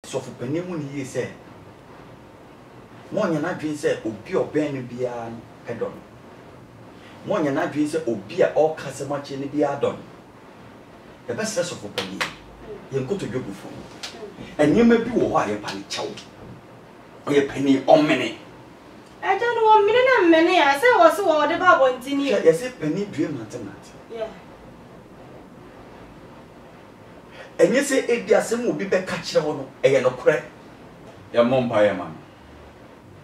so for penimu ni say mo nya na dwen say obi oben ni bia edon mo nya na dwen say obi a o kase ma che ni bia don the best so for penimu ye nkoto dwobufo enyema bi wo ho a ye pa ni chawo ye peni omene I don't want me na many. I say was what about one thing. Yes, penny dream mathematics. Yeah. And you say if there some will be back catcher on a no crack. Your mumpire man.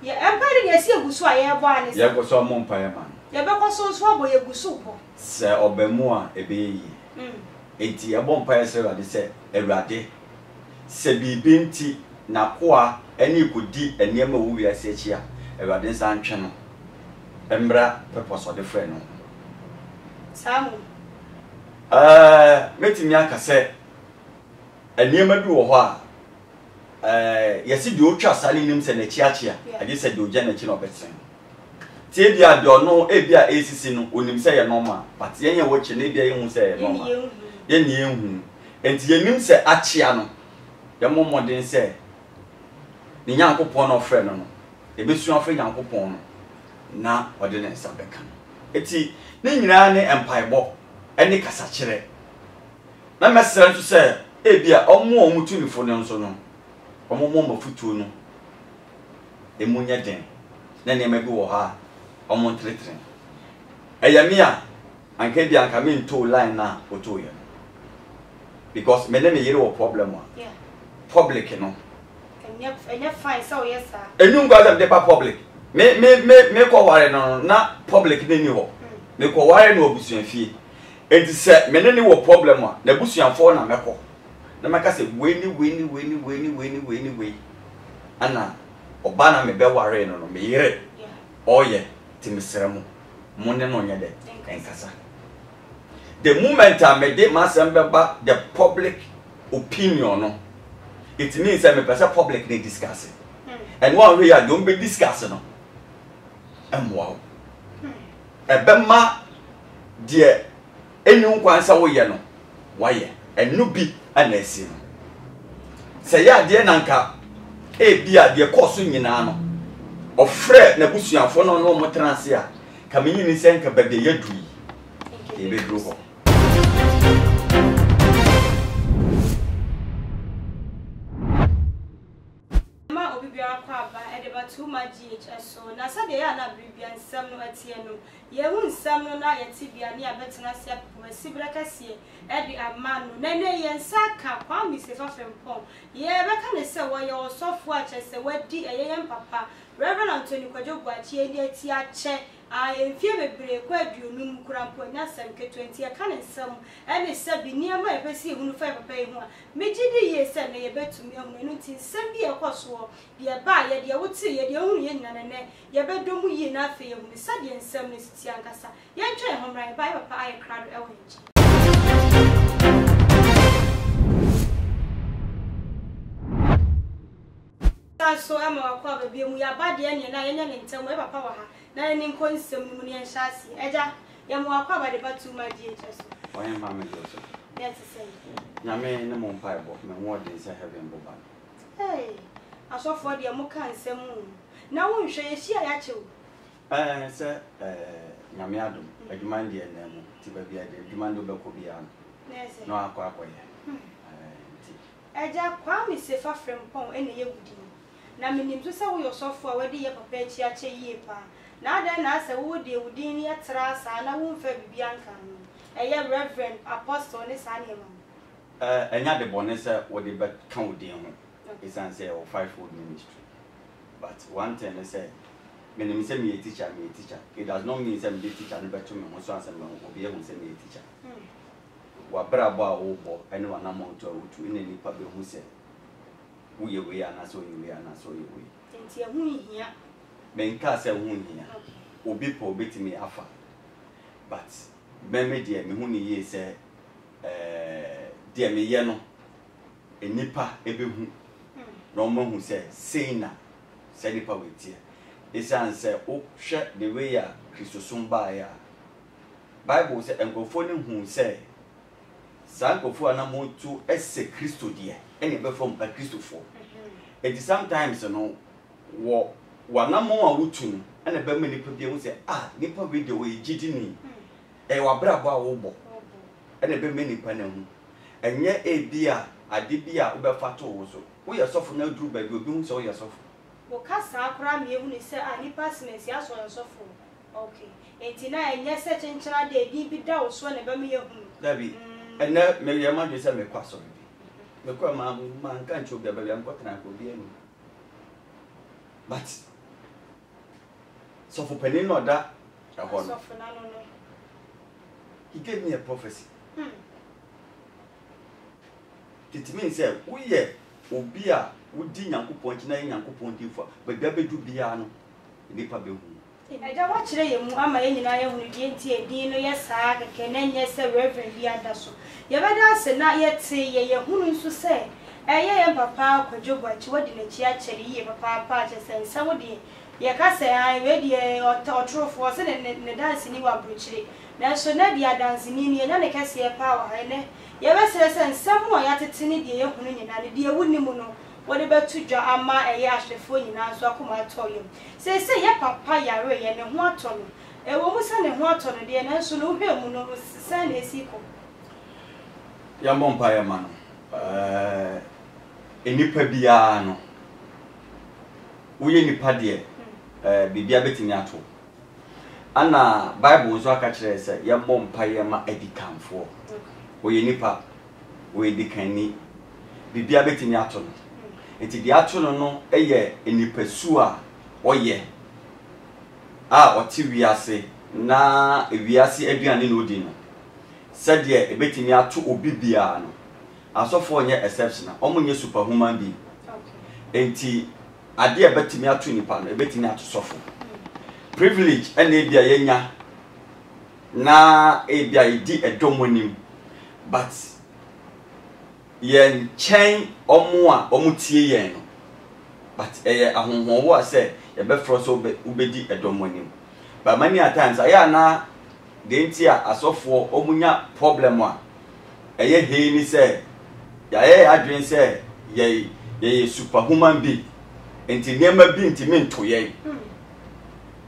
Yeah, I'm going to see a bush. I have one. You go so mumpire man. You better so swab your busupo. Sir Obemoa, a be 80 a bumpire, sir, they say a rade. Sebi binti na kwa any could di and near we are said here. A didn't stand channel. Embra purpose of the friend. Sam. Meeting Yaka said, a near me do a while. Yes, you do trust Salinums and a chiachia. I just said, do Janet of it. Tabia don't know Abia Aces in Unim say a normal, but Yanya watching Abia who say a normal. Yen you, and Yanim say Achiano. The moment didn't say, the young coupon of friend. Ebesu afre Yankopon na ode ne nsa beka eti ne nyina ne empire bo ene kasa kire na mesere nso se ebia omo tunifo ne nso no omo mafutuo no emunya den na ne mabi wo ha omo tretre eyamia anka bia anka me nto line na otoye because me ne me yere wo problem wa yeah public no and you find so yes sir. And you guys have public. Me ko ware no na public ni ho. Me ko ware no obusuan fie. Enti se me ne wo problem a na busuan fo na meko. Na maka se we. Ana oba na me be ware no me yire. Oye ti mesremu. Mo ne no nya de enkasa. The moment I me de masem beba the public opinion no. It means that the public they discuss it. And one way I don't be discussing. And wow. A bema dear anyone can say, no, why, and no be an essay. Say, ya, dear Nanka, a beer, dear cousin, you know, of Fred Nebusian for no more transia. Coming in his anchor, but the yedri. He be grow. Too much GHS so na sa de ya na bibia nsam no atie no ye hu nsam no na ye tibia ne abetena sia sibra kase e de amano na ne ye nsaka kwa mi se so fempon ye beka ne se wo ye osofo a chese wadi eye papa Reverend Anthony Kodwo Boakye ni ati ache enfie bebre kwa aduonum kurampo nya sem ke 20 e ka ne nsam e ne se bi niam e pesi ehunu fa papa e hu a megidi ye se ne ye betumi ahunu enu ti nsam bi e koso de ba ye de wuti ye de ehunu ye nyane ne ye bedomu ye na afa ye hu sa de nsam ne siti ankasa ye ntwe homran ba papa aye krado e wo nchi so am akwa ba bi mu ya ba de ene na ye nya ne ntam e papa wa ha na ni nkonsem mu ne enhyasi eja ye mu akwa ba de ba too much GHS Why am I so? Yes say Nyame ne mo mpa ebo me wo de se heaven bo ba. Hey asofo de mu kan nsem na wo nhwe ye hia ya chew Se nyame adom adwuma de ene mu ti ba bia de adwuma ndo be ko bia no akwa ye eja kwa mi se fa frempon ene ye wudi na minim so se wo yosofo a wadi ye papa echi ache yie pa na ada na se wo de wudi ni atra sa na wo mfa bibia nka no eye reverend apostle ne sa ne ma enya de bone se wo de be kan wudi ho isan say o fivefold ministry but one thing is say minim se me teacher it does not mean say me teacher no beto me ho so asem me obi e hu se me teacher wa brabo a wo bo ene wa na mo to wutu ine nipa be hu se wo ye we ana so ye we ana so ye we enti e hu hia me nka se hu hia obi po betimi afa but me de me hu ni ye se de me ye no enipa ebe hu no mo hu se seina se nipa wetie esan se o hwe the way ya Christosum ba ya Bible se enkofo ne hu se sankofo ana montu ese Kristo de ene be from a Christofo It is sometimes no wa na mo a wutu and be me nipa bi say nipa video we gidini wa brabo a wo bo and be me nipa na hu enye ebia ade bia wo be fato wo so wo ye sofo na duru ba bi obi hu so wo ye sofo wo kasa akra me hu ni say nipa smesi aso ye sofo okay enti na enye se chenchera de bi da wo so na be me ye hu dabi ene me ye ma dwe say me kwaso bi me kwa ma nka ncho bia ba bia nkotena ko bi enu but so for penny no da he gave me a prophecy. It means we ye obi a wodi Nyankopon kina Nyankopon difo but bia bedu bia no nipa be hu eja wa kire ye mu ama ye nyina ye hu die enti edin no ye saa keke na nye se reverend bia da so ye beda se na ye te ye hunu nso se ye papa Kodwo Boakye wodi na chi a kire ye papa pa che se nsa wodi ye ka se ai we die otrofo se ne dance ni wa brochire na so na dia dance ni ye na ne kase ye pa wa ne ye be se nsam no ya tete ni die ye hunu nyina ne die wuni mu no wodi betu dwa ama eye ahwefo nyina so akoma atoyem se ye papa yare ye ne ho ato no wo mu se ne ho ato no de na so no hwe mu no se na esiko ya mompa ya ma no enipa bia no wo ye nipa de bibia betini ato ana bible so aka kire se ye mompa ya ma edikanfo wo ye nipa wo edikani bibia betini ato no enti di ato no eye enipasu a oye oti wiase na wiase aduane no odi no said ye ebetimi ato obi bia no asofo onye exceptional omunye superhuman being enti ade ebetimi ato nipa no ebetimi ato sofo privilege ene bia yenya na ebia idi edomonim but yen chain omutie yen no but ahonhon wo say ye be fro so ubedi edomonim but many a times aya na de ntia asofo omunya problem a he ni say ya adwen say ye superhuman being enti nema bi enti mento ye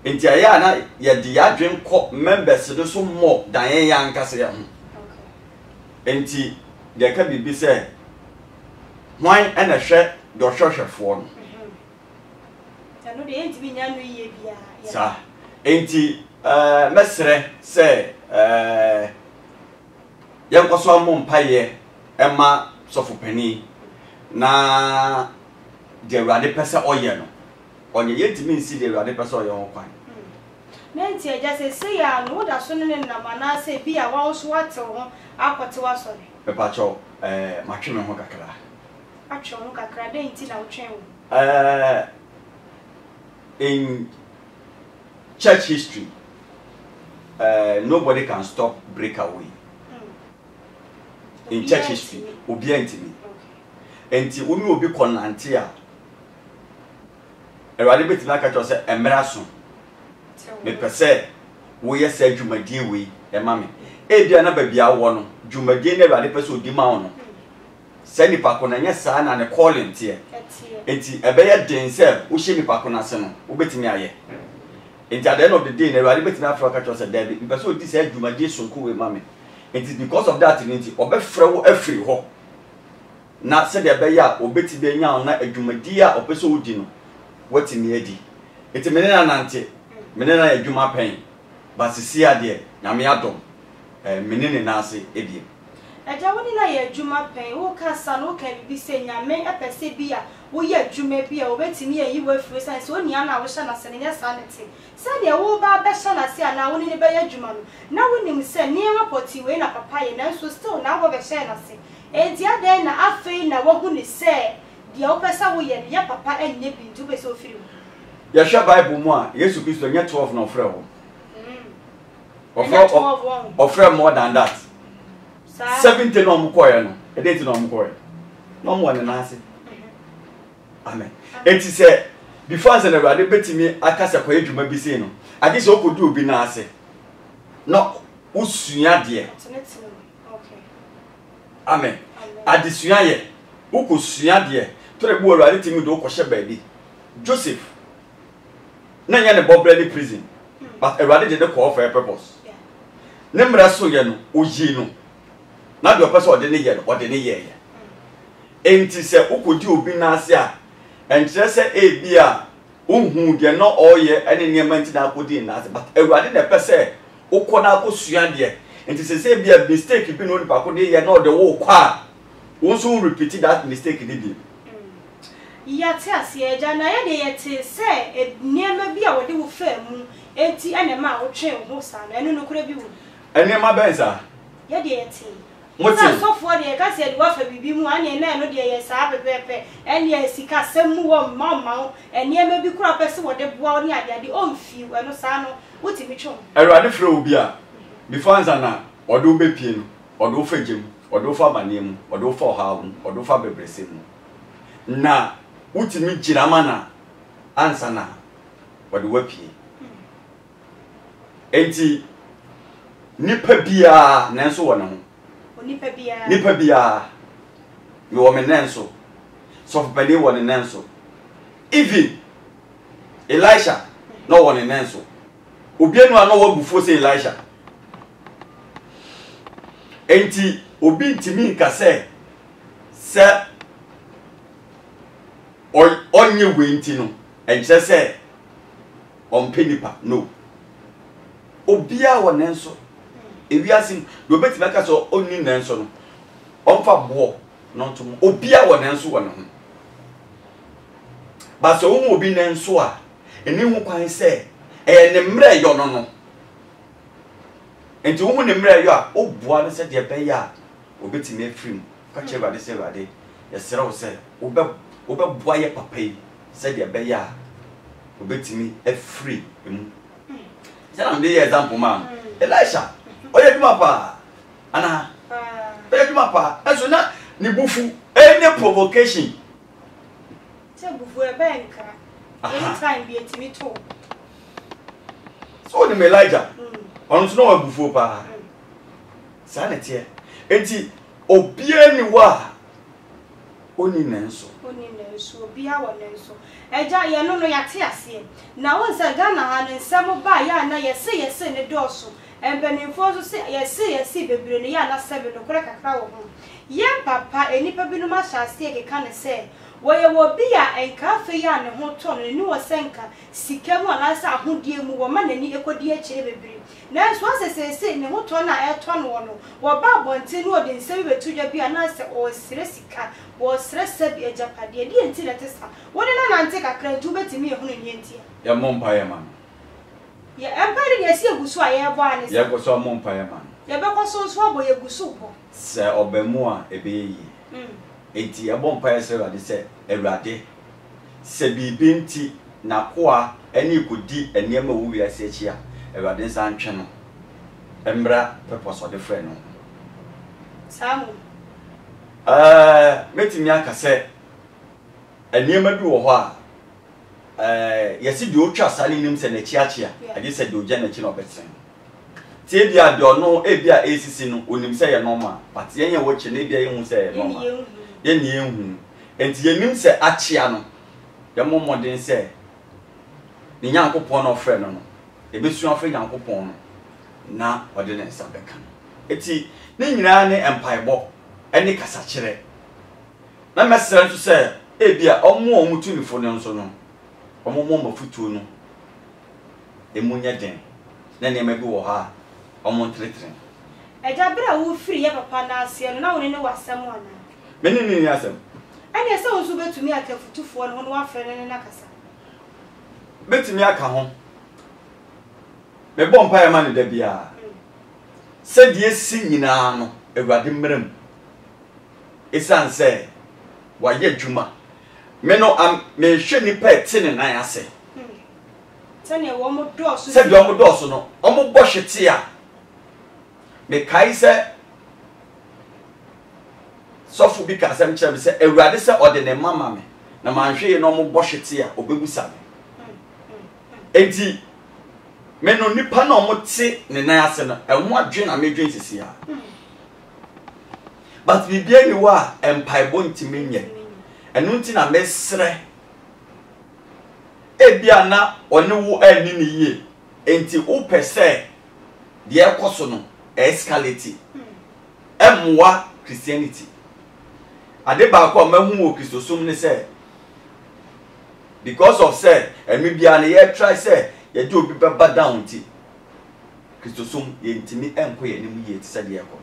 enti aya na ye de adwen ko members do so more than ye yankase ya enti de ka bibi say why ana hwe do hwehwefo no tano de enti bi nya no ye bia sa enti mesre say yankoso amompaye ema sofopani na de Awurade pese oye no onye yetimi nsi de Awurade pese oye ho kwan na enti eja se ya no da so ne na mana se bia wa so wate ho akote wa so ne pepa cho matwe ho kakra atwe ho kakra de enti na wotwen ho in church history nobody can stop breakaway in church history obi antimi enti unu obi konante a Awurade betimi aka cho se emra so me pese wo ye se dwumadie we e ma me e bia na ba bia wo no dwumadie na Awurade pese odi ma wo no se nipa ko na nya saa na ne calling tie enti ebe ye den se wo hye nipa ko na se no wo betimi aye enti at the end of the day na Awurade betimi afro aka cho se David me pese odi se dwumadie sonko we ma me enti because of that enti obefre wo afri ho na se de be ya obeti be nya na adwumadie a opese odi no watimi adi enti menena nante menena adwuma pen basisi ade nyame adom menene na ase ebiem eja woni na ye adwuma pen wo kasa no ka bibi se nyame epese bia wo ye adwuma bia obetimi ayi wo afiri sanse oni ana wo hya na se nya sanity se de wo ba be hya na se ana woni ne be ye adwuma no na wonim se niema poti we na papa ye na so still na wo be hya na se enti ade na afei na wo hu ni se dia wo pesa wo ye ya papa enye bi ntu be se ofiri ya hwa bible mu a Yesu Kristo nya 12 na ofre ho ofre more than that 70 no mkoye no e dey no mkoye no mo ne na ase amen enti se before say na Awurade betimi akasa kwa adwuma bi sei no ade se okodu obi na ase no usua de okay amen adesua ye ukosua de to the boy Radi Timmy do Kosha baby. Joseph. Nanya the Bob Ready prison. But a Radi did not call for a purpose. Nembra so yano, Ujino. Now your person or the year or the year. Ain't he say, who could you be Nasia? And just say, a beer, who get not all year any near maintenance put in us, but a Radi the person, who cannot go Suyandia. And to say, be a mistake, if you know the Pakodi and not the whole choir. Once who repeated that mistake, did you? Yes, yes, Jana, yet say, it never be our little firm, 80 and a mile train, whose son, and no could be. And near my benza. Yet, what's so for the I said, what for be one and no dear, yes, I have a pepe, and yes, he can send more mamma, and near maybe crop as what the boy near the own few and no son, what's in which one? I rather throw beer before Zana, or do be pin, or do for Jim, or do for my name, or do for how, or do for Bebresim. Na. Uti mi jiramana answer na what the wapi enti nipa bia nanso wona ho nipa bia yo wo menenso so fbade wona nanso even Elisha no wona nanso obienu ano wa bufo se Elisha enti obi ntimi nka se onye wenti no enche se ompenipa no obia wo nenso ewiasin do beti meka so onni nenso no omfa bo no to obia wo nenso wo ne ho ba so wo obi nenso a eni hu kwan se ne mre yo no enti wo ne mre yo a obua no se de be ya obeti me frim ka che ba de se ba de yesere wo se obe boye papai said the beya obetimi a free emu say am dey example man Elisha oye duma pa ana oye duma pa eso na ni bufu any provocation say bufu e benka anytime be etimi to so the Elijah on so no wa bufu pa sanete enti obia ni wa oni nenso bia wo nenso eja ye no no yate ase na won se Ghana ha nsem ba ya na yese ne doso embenimfo so se yese bebre ne ya na sebe no kore kakra wo ho ye papa enipa binu ma sha ase ke kan se wo ye wo bia enka fe ya ne ho to no ni wo senka sikamu ala sa ahodie mu wo ma nani ekodi a kire bebre na so asese ne ho to na e to no no wo ba bonti no de nsem betu dwa bia na se o sire sika wo sire sebi ejapade de enti na tesa wo ne na nante kakra tu betimi ehunu ni enti ya mompa ya man ya empire de esi egusu a ye bo ani ya go so mompa ya man ya be ko so abo ye gusu bo se obemu a ebe yi enti ya bompa ya se rade se ewrade se bibi nti na koa eni kodi eniema wo wi ase echi a ewrade nsa ntwe no embra purpose of the friend no samu metimi aka se eniema bi wo ho a yesi de otwa sale nim se na chiachia ade se de oja na chi no betsen tie bia de ono e bia esisi no onim se ye normal but ye ye wo chi na bia ye hu se ye normal ye ni ehu enti ye nim se achia no ye momoden se ni Nyankopon no frɛ no e besu afre Nyankopon no na ode ne nsa beka eti ne nyina ne empaibo eni kasa kire na mesere nso se e bia omo tu ni fo ne nso no omo mafutuo no emunya den na ne mabi wo ha omo ntretre eja bra wo firi ye papa na ase no na woni ne wasam ana meni ni asem ene ese wo so betumi akafutufo no wa fere ne na kasa betumi aka ho me bompa ya mane da bia se die si nyina no Awurade mmeram esan se wa ye dwuma me no am me hwe ni pet ne nan ase tane wo mo doso se de wo mo doso no o mo bo hwete a me kai se sofu bi ka asem kire me se Awurade se ode ne mama me na man hwe no mo bo hwete a obegusa me enti me no nipa na o mo te ne nan ase no e mo adwe na me dwen sisi a but bibia ni wa empaibo ntime nye enunti na mesre ebia na one wo ani ni ye enti wo pese de ekoso no escalate emwa Christianity ade ba ko mahu wo Christosum ne say because of say emi bia na ye try say ye do obi beba down ti Christosum ye ntimi enko ye nim ye ti say de ekọ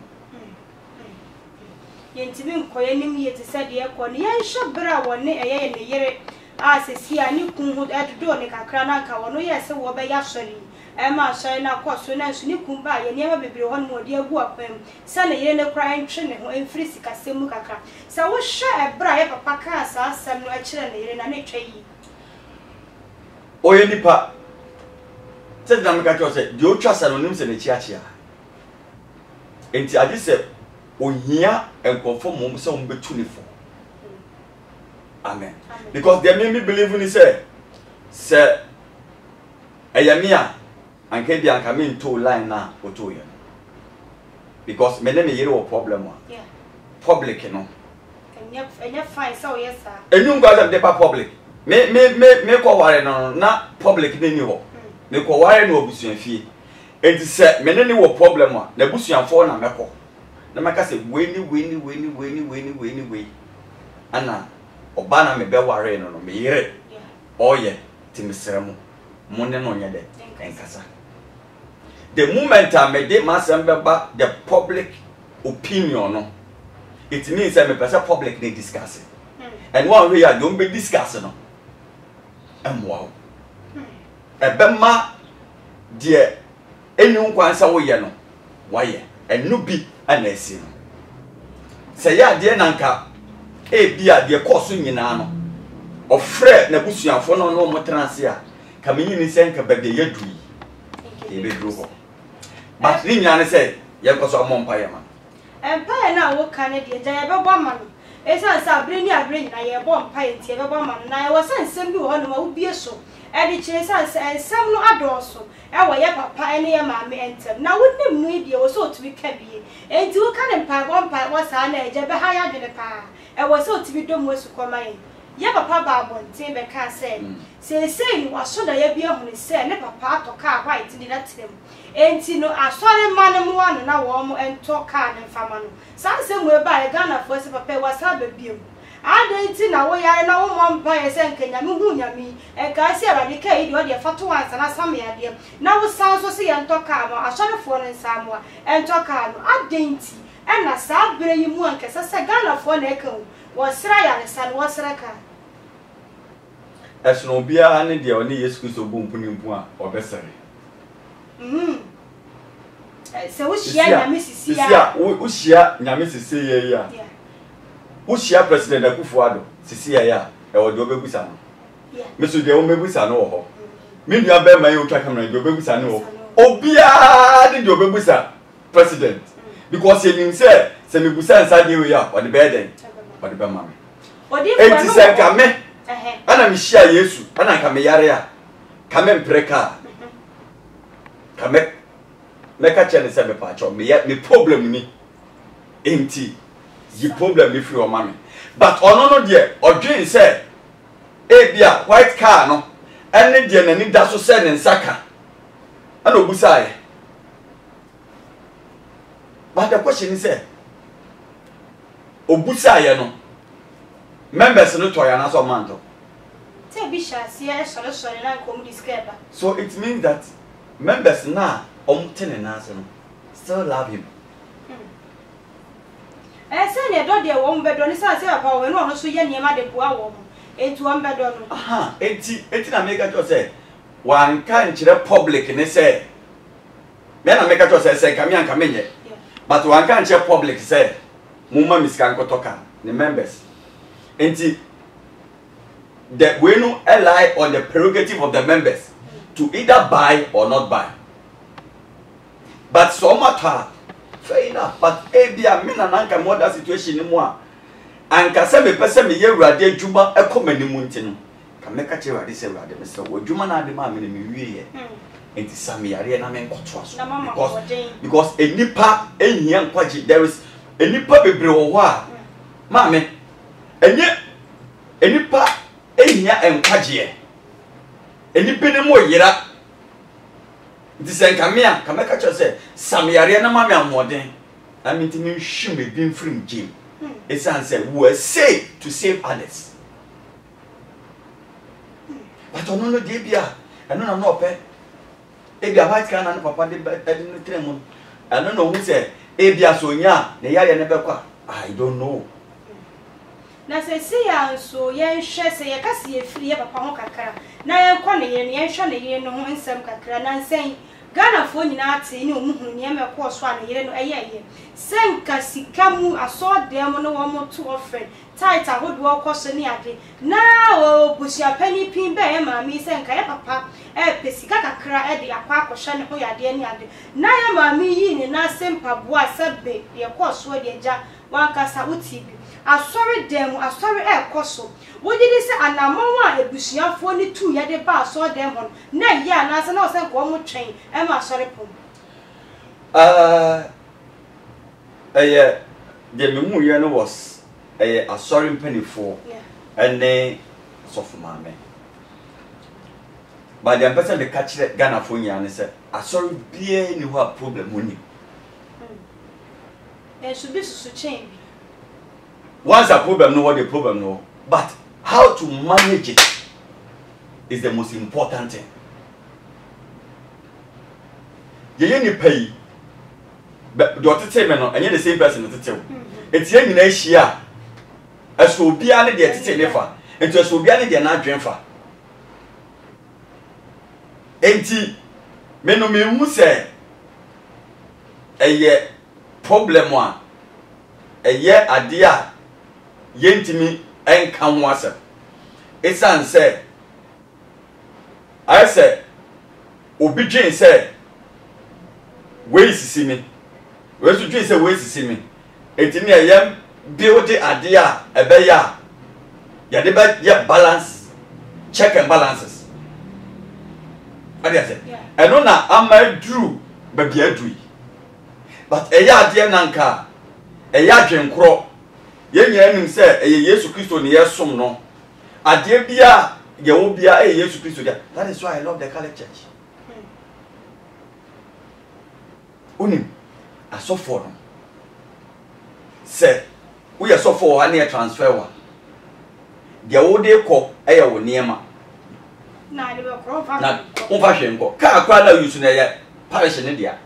ye ntimi enko ye nim ye ti say de ekọ ne ye hye bra woni eye ne yere asesi ani kun hu edodo ne kakra na nka wono ye se wo be ya sori ma sori na kwaso na nsu ni kun ba ye ne ma bebre ho no de agu apam se ne yere ne kra ntwe ne ho emfiri sikasemu kakra se wo hye ebra ye papa ka asa asem no a kire ne yere na ne twa yi oye nipa se na me ka cho se de o twa sa no nim se ne chiachia enti ade se ohia enkofo mom se mom betu ne fo. Amen. Because they made me believe in say ayamia and can be and come into line now or two years. Because me name a problem one. Yeah. Public, you know. And you find so yes, sir. And you guys are public. Me ko ware no na public ni ho. Me ko ware no obusuan fie. Enti say me ne wo problem one. Na busuan fo na meko. Na maka say we. Ana Obana me be ware no me yere oye timisremu monne no nya de enkasa the moment I me dey masem beba the public opinion no it means that me person public dey discuss and one way I don't be discuss no wow ebema de enu kwansa wo ye no waye enu bi anasi no say ya de nanka bia de koso nyina no ofre na busuanfo no no mo transe a kamenyi ni senka bebe yadui e be duro ho but ni nyane say ye koso amompa ye ma empire na wo kan de ja ye bebo ma no esa sa abre ni nyina ye bo mpa ye tie bebo ma no na ye wo sensem bi wo no ma wo bie so e di kire sa ensem no adoso e wo ye papa ene ye maame entem na wo nim no die wo so otubi ka bie enti wo kan mpa wo sa na eje be ha ya dwene pa e was so to be done was coming. Ya papa babon, Timber can say, say, was so that you be able to say, never part or car white to that him. Ain't you know, I saw a man and one and I warm and talk car and family. Something will buy a gun of first papa was have a bill. I don't know why I know one by a second, me, and guys here at the cave, you are the photo once and I saw me idea. Now sounds was see and talk car, I saw the phone in somewhere and talk car, I dainty. And I saw Billy Moon, because a gun of one echo was Ryan and San was Raka. As no beer and the only excuse of boom punimua or Bessary. So, who's here, Mrs. Ushia, Mrs. Sia, Ushia President Akufuado, Cecilia, or Dobebusano. Mr. Deomebusano. Maybe I bear my own track and Dobebusano. Oh, Bia, the Dobebusa President. Because he himself, Semibusa and Sadia, or the bed, or the Bamma. What if you say, Come, and I'm sure Yesu, and I come area, come and preka. Come, make a chance of a patch on me, yet me problem me. Ain't ye problem if you are mammy. But on no dear, or Jane said, Abia, white car, no, and the dear, and it does so send and Saka. And Obusai. But the question is, Obusai, no members no toy and as a mantle. So it means that members now, still love him. I said, I don't dear one bed on his house, and one so young, the poor woman. It's one bed on. Aha, 80 make a say. One can't the public and they say, then I make a say, come here, come in. But one can't check public say, Mumma Miss Kankotoka, the members. And that we no ally on the prerogative of the members to either buy or not buy. But so much fair enough. But Abia mean an anchor more that situation in more. And Casame person me year radi Juma a common mountain. Can make a chair at this radi, Mr. Juma and the man in the year. And the Sami Ariana men because a nipa a young quaji there is a nipa be brewa. Mammy, and yet enipa ehia enkwaje enipa ne mo yira disenkamia kameka cho se samyare na mame amoden aminti mi hwim e bin frim jim esan say we are saved to save others but ono no de bia eno na no ope e bia white can na papa de no trem eno no hu say e bia so nya na yare ne bekwa I don't know na se si ya so ye hwe se ye kase ye firi ye papa ho kakra na ye kɔ ne ye ne ye hwe ne ye no ho nsɛm kakra na nsɛn Ghana fo nyina ate ne omuhunu ne me kɔ so a ne ye no ɛyɛ senka sika mu aso dem no wo mo to ofren tight ahodo kɔ so ne ade na o busia pani pin be ye maami senka ye papa pesika kakra de akwa akɔhye ne ho yade ne ade na ye maami yi ne na sempa boa sebe ye kɔ so de agya wankasa utibi asori dem asori koso wodidi se anamon a ebusuafo ni tu ye de ba so dem hon na ye anase na o se ko mo twen e ma asori pom the memu ye no was asori mpanifo ene sofu maame but the person the catch Ghana fo nya ne se asori bie ni ho a problem oni should be so change. Once a problem, know what the problem no, but how to manage it is the most important thing. You need pay, but the entertainment and you're the same person to tell. It's young in Asia, as will be only the entertainment, and just will be only the not dream for. Enti, me no me who say a problem one, a year idea. Yentimi enka ho asem esan say I say obi dwen say we sisi mi we so dwen say we sisi mi etimi ayam build ade a ebe ya de ba ya balance check and balances ade say eno na amadru ba bia dui but eya ade na nka eya dwenkro yenya nim se Yesu Kristo ne yesom no ade bia ye wo bia Yesu Kristo dia. That is why I love the Catholic Church. Unim asofo no se we asofo ha na transfer wa dia wo de kɔ wo niema na de be kɔ fa na on fa hwe nko ka akwa na yusu na ye parish ne dia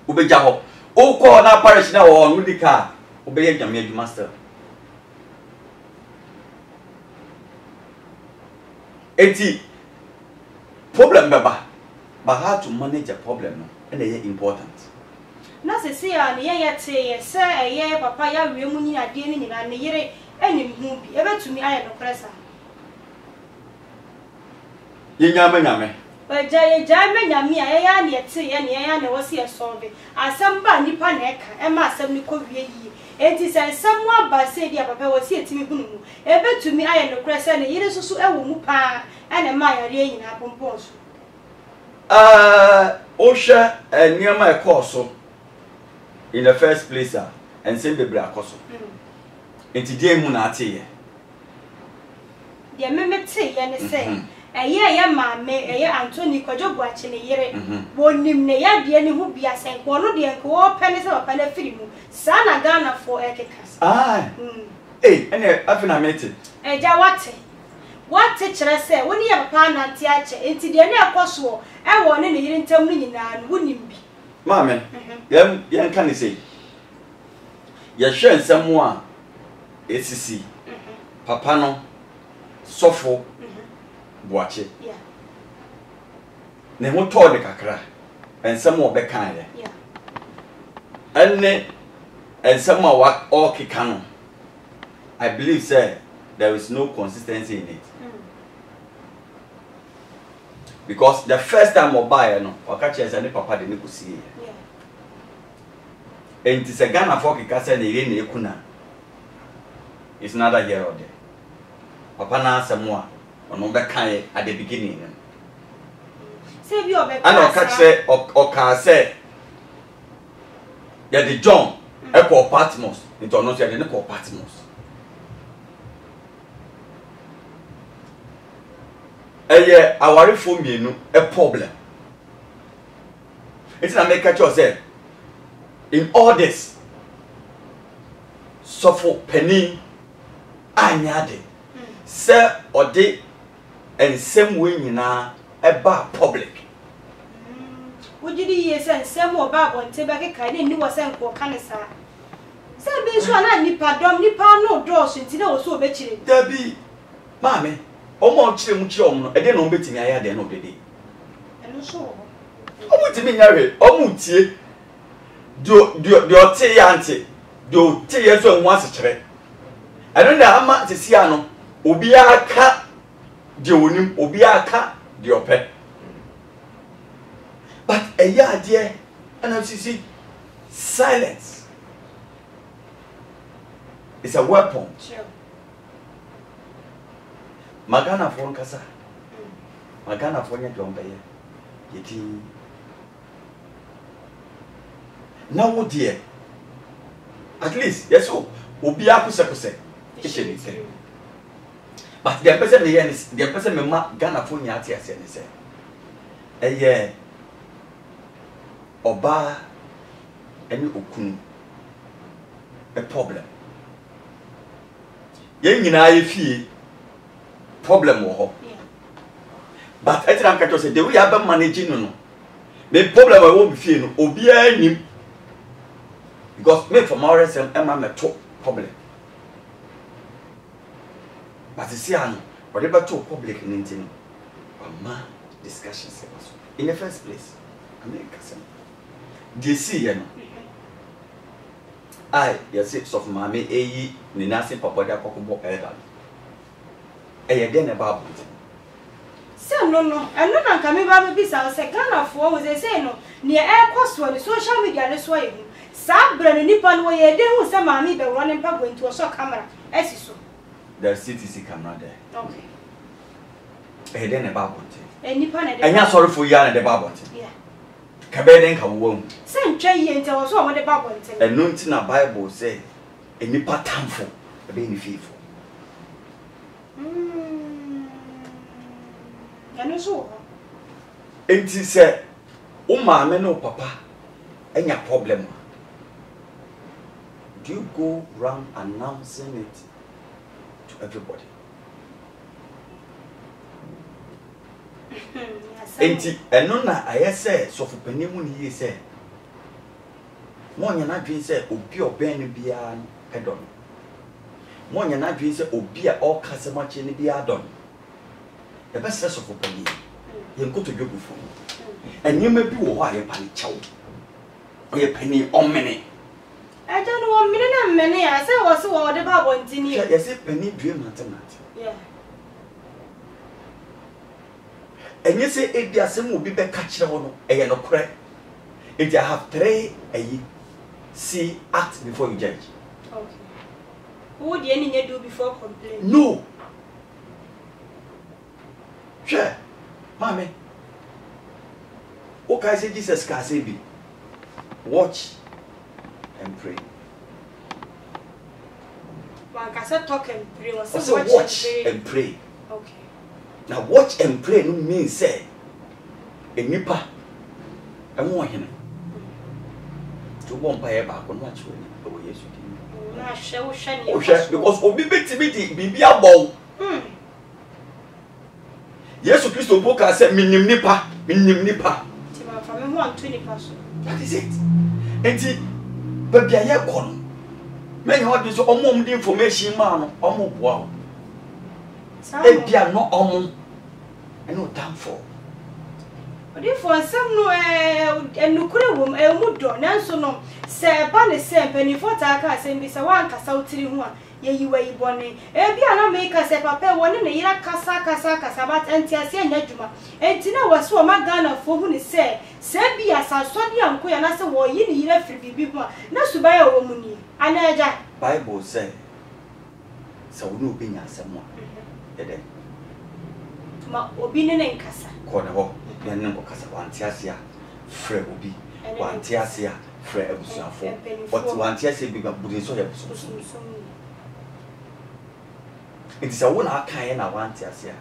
wo be ja ho o kɔ na parish na wo no di ka wo be ye nyame adwuma master. Eti problem baba, but how to manage a problem no and they important. Na se se ya ne ye te ye se eye papa ya wie mu nyina de ni nyina ne yire enim hu bi ebetumi aye no pressa. Ye nyame Ye jame nyame a ye ya ne te ye ne ya ne wo se ye solve asem ba nipa na eka e ma asem ni ko wie yi enti se nsem wa ba se dia papa wo se etimi hunu mu ebetumi aye no pressa ne yire susu e wo mu pa ene ma yare nyina pompon so o hwe niam e course in the first place and send the bra course enti die mu na ate ye dia memete ye ne se eye maame eye Anthony Kodwo Boakye ne yire wonim ne ya de ne hu bia sen ko no de ko wo pene se papa na firi mu sa na Ghana for ekeka ene afina mete ja wate kire se woni ya papa na nte ache enti de na ekoso e wo ne yire ntam no nyina no wonim bi maame yan kan say ya hwe nsam a esisi papa no sofo Boakye ne ho to de kakra ensem wo be kan ye enne ensem a wa o keka no I believe say there is no consistency in it because the first time I buy no waka chese ne papa de ne kusie enti se Ghana for keka say ne ire ne ekuna it's another year or there papa na asemo a ono be kan at the beginning say bi obe and o catch say o can say ya the John e ko Patmos into no say ne ko Patmos aware for me no a problem. It's not make catch yourself. In all this, so for penny, anyade, sir or day, and same way you know about public. Would you yes and some more back on Tebeke kind knew was sent for cancer? Some be sure I nipa no doors until I was so betting. There be, mammy, almost chimuchum, and then on betting I had the end of the day. And so, oh, to me, Harry, almost do tea auntie, do tea years on once a trip. I don't know how much is Siano, Ubia cat, Jonim, Ubia cat, the opet. But a year, dear, and I see silence. It's a weapon. sure. Magana phone kasa. Magana phone ya jomba ye. Yeti. Now dear. At least, yes, so obi akuse. But the person me is the person me ma Ghana phone ya ati ase ne se. Eye oba eni okunu a problem. Ye nyina ye fie problem wo ho. But etina nka to say the way aba managing no. Me problem I won't be fie no obi anim. Because me from our SM Emma me to problem. But you see whatever to public in India, ma discussions in the first place. America sem. Do you see you know? Yes, of mammy, ni nasi papa da kokubo elder. Den about it. So no, and no man can be baby bisa say Ghana for we say no near air cost on the social media this way. Sa brand nipa no ye dey hu say mammy be running pa going to a show camera. So. There's CTC camera there. Okay. Den about it. Nipa na dey. Enya sorry for you and the about it. Yeah. Kabeden ka wo. Say ntwa ye nti wo so o de Bible nti. Enu nti na Bible say enipa tamfo e be ni fifo. Enu so. Enti say o maame no papa enya problem. Do you go round announcing it to everybody? Enti eno na aye say so for panimu ni ye say mo nya na dwen say obi oben no bia edon mo nya na dwen say obi a all kasemache ni bia don e be say so for pani ye nkoto dwobufo enyema bi wo ho aye pani chawo oye pani omene I don't know 1 minute and many I say was what the Bible ntini yes say pani dream mathematics yeah. And you say if there some will be back catch no no cry. If you have 3 see act before you judge. Okay. What do you do before complain? No. Sure. Mommy. Okay, say Jesus can say be. Watch and pray. One can talk and pray or say watch and pray. Okay. Now watch and pray no mean say a nipa and one him to one by back on watch when yes you na show shani because obi betibiti bibia bow Yesu Christo boka say minim nipa ti ma fa me ho anto nipa so that is it enti babia ye kono men ho bi so omom di information ma no omo boa ebia no omo eno damfo odi for some no enukure wom emudo nanso no se ba ne se penifo ta ka se bi se wan kasa utiri ho a ye yiwa yibone ebia na me ka se papa woni ne yira kasa bat enti ase anya djuma enti na waso o magana fo hu ne se bi asaso de anko ya na se wo yi ne yira firi bibi ho a na suba ya wo mu ni ana eja Bible say so no be nya asemo ede ma obi ne nkasa ko ne ho ne ne ko kasa wanti ase a frɛ obi wanti ase a frɛ abusuafo oti wanti ase bi budin so ya bususu it is a one aka na wanti ase a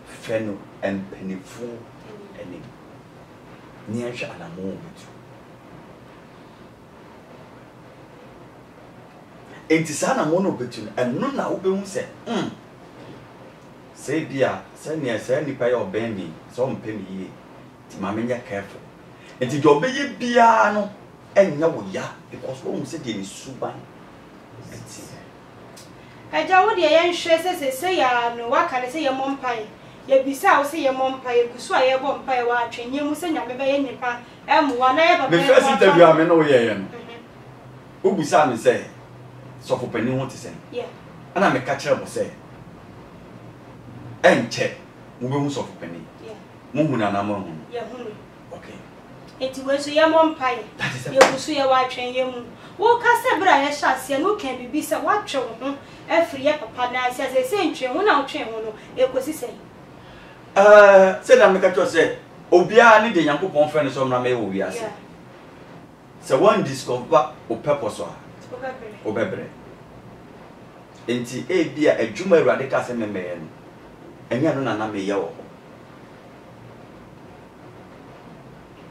feno and pennyful any near and a moment. It is an amono between and none now be say, say, dear, send me a sandy pay or baby, some penny, Mamma careful. And to your baby piano and no ya because one said in Suban. I don't the young stresses say, no, what can I say, your mom pie? Ye be so say your mom pie, who saw your bomb pie watching you, send your baby any pan, and one ever. The first interview I know, yeah, who beside me say. So for penny want to say, yeah, and I'm a catcher will say, and check, move so for penny, yeah, moon and among, yeah, okay. It was your mom pie, that is a pussy watching you. Walk us a bright chassis, and who can be so watch every year, papa, as I say, train one out train, it was say. Said I'm a catcher say, Obia need the young conference on my mail, we are saying. So one discover or purpose Obebre. Enti bia adwuma awurade ka se memeye no. Enya no na meye wo.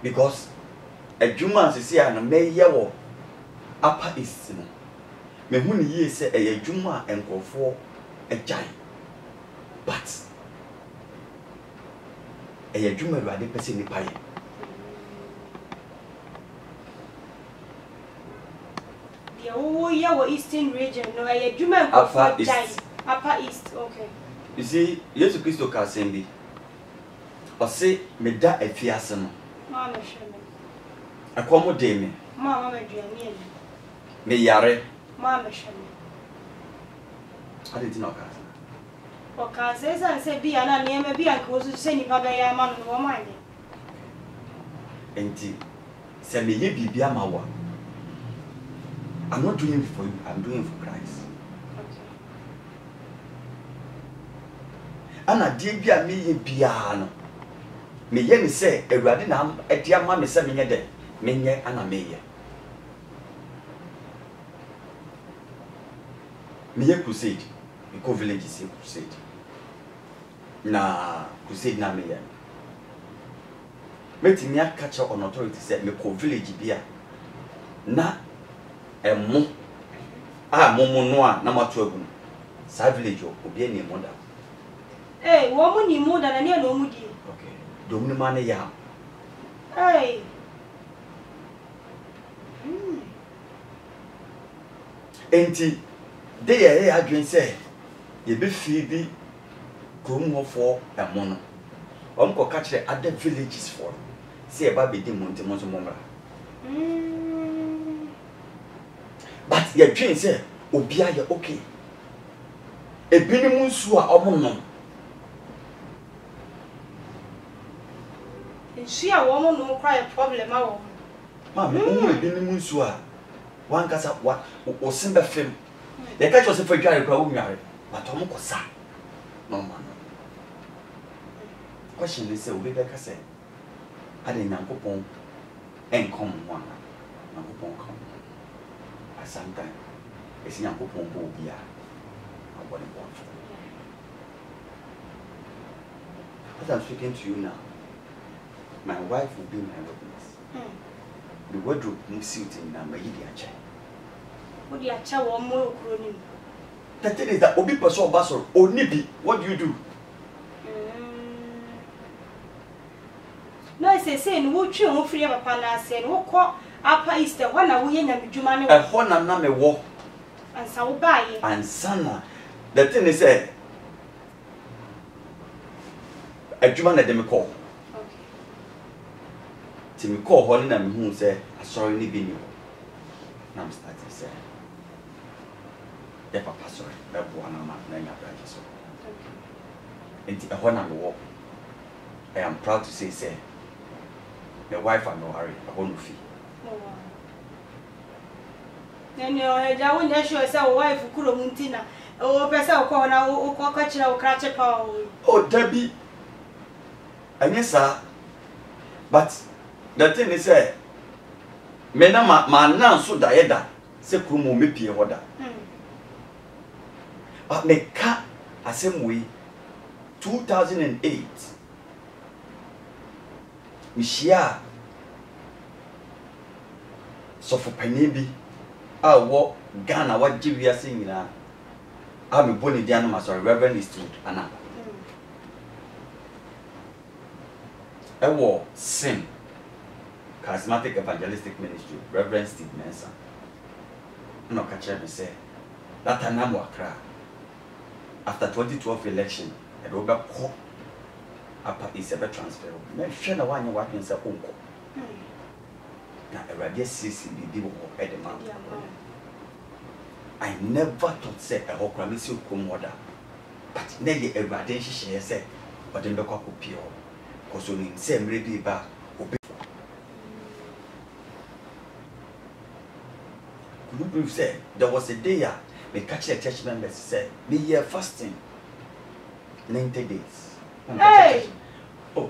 Because adwuma asese a na meye wo upper east no. Me hu ni ye se adwuma enkofo agyan. But adwuma awurade pese ni paye. Oh, yeah, Eastern region. No, I do my Upper East. Upper East, okay. You see, yes, Christo Cassendi. Or say, me da a fiasano. Mamma, accommodate me. Mamma, me yare. Mamma, I didn't know. Or Casses and say, be an name, maybe I could send you Papa Yaman or mine. And send me ye be my one. I'm not doing it for you, I'm doing it for Christ. Okay. And I did be a me piano. Me yen say, a radinam, a dear mammy 7 years dead, me and a mayor. Me a crusade, a co village is a crusade. Na crusade na me. Meeting me a catcher on authority said, me co village beer. Na emo momo no a na mato agu sa village obi ene moda wo mo ni moda na ne no mu di okay do mu ma ne ya enti de ye adwen se ye be fi bi kromhofo emo no ko ka kire other villages for se e ba be di montemo so momra but your dream say obia ye okay ebinimu nsu a omonom nsu a wo no kwa problem a wo ma me ebinimu nsu a wan kasa wa o simba fem ye ka chose fa dware kwa wo nware but omo kosa no man question is say obi be ka say ade nyankopon enkom ho ana nyankopon kom sometimes it's young people who be as I'm speaking to you now, my wife will be my witness. The wardrobe moves you in my chair. What do you tell one more? The thing is that Obi Paso Basso, or Nibi, what do you do? No, I say, no, you won't free up upon us and walk Upper East, one a win and Jumani, a horn and name a walk. And so buy and son. The thing is, a Juman at them call. Timmy call Holland and who say, I saw any video. I'm starting to say, Papa, sorry, that one I'm not name up like so. And when I'm walk, I am proud to say, my wife, I'm no hurry, I won't fee. Then I won't show us our wife who could have Muntina. Oh, Pesa Corner, or Cockatcher or Cratcher Power. Oh, Debbie. And yes, sir. But the thing is, Menama, man, now so dieda, Secumo Mipi order. But they can't, as same way, 2008 mishia so for panibi wo Ghana what give you saying na I'm a boni diano ma sorry Reverend Institute ana ewo sin charismatic evangelistic ministry Reverend Steve Mensa no catch me say that time I'm Accra after 2012 election and over call upper is ever transfer me share na one what me say onko na erade CCB wo at the man I never thought say a hokra me see kom order but na ye erade hihye say but dem be kwa kopio cause oni say mre bi ba obi you believe say there was a day me catch a church members say me year fasting 90 days. Hey! Oh,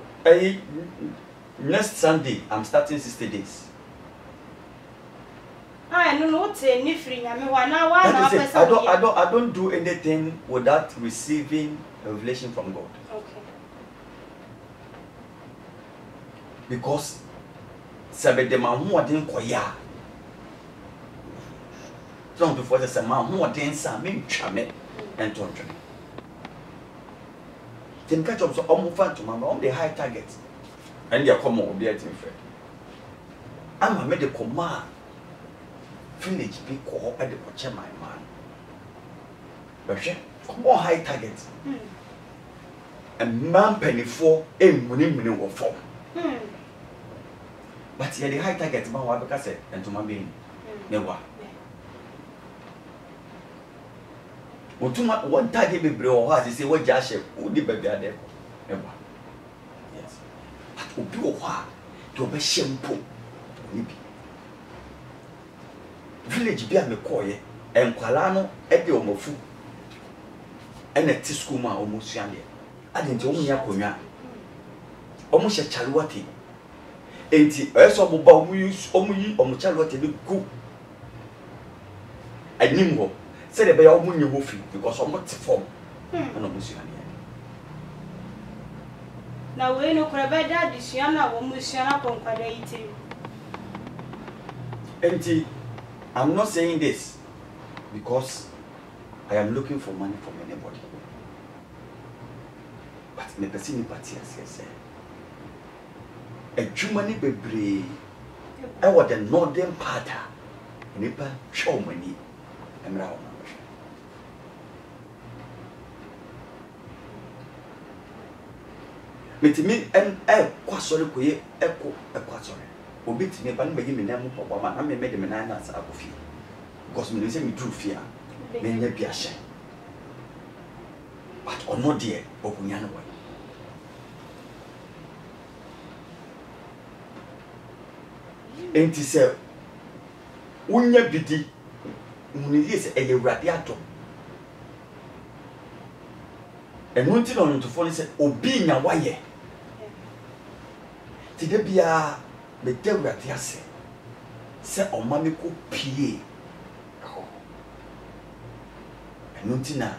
next Sunday I'm starting 60 days. I don't know any free. I don't do anything without receiving a revelation from God. Okay. Because sabe de ma ho odin koya. So before the say ma ho odin sa me ntwa me entonjo. Then catch up so almost fan to mama on the high target. And they are come on be at friend. I'm a medical man. Village be called at the watch my man. But come on high target. A man penny for a money of form. But here the high target man wa because and to my being. Never. One target be bro has say what Josh would be baby there. Never. Yes. But Obi Owa to be shameful. Village be me koye enkwala no e de omofu ene ti school ma omosuan de adenti omu ya konwa omu hye chaluwate enti eso bo ba omu yi omu chaluwate de go anim ho se de be ya omu nyi ho fi because omu ti form na omosuan de na we no krebe da disuan na omosuan akonkwada yiti enti I'm not saying this because I am looking for money from anybody. But me person party as a Germany bebre I was the northern part nipa show money emra ho metimi en kwasori koye kwasori obi timi ba no me na mu papa ma na me de me na na sa akofi because me say me true fear me nya bia hye but ono de okunya no boy enti se unya bidi muni yese eyewrade ato enu nti no ntofo ni se obi nya waye ti de bia me dewrade ase se omame ko pie enu nti na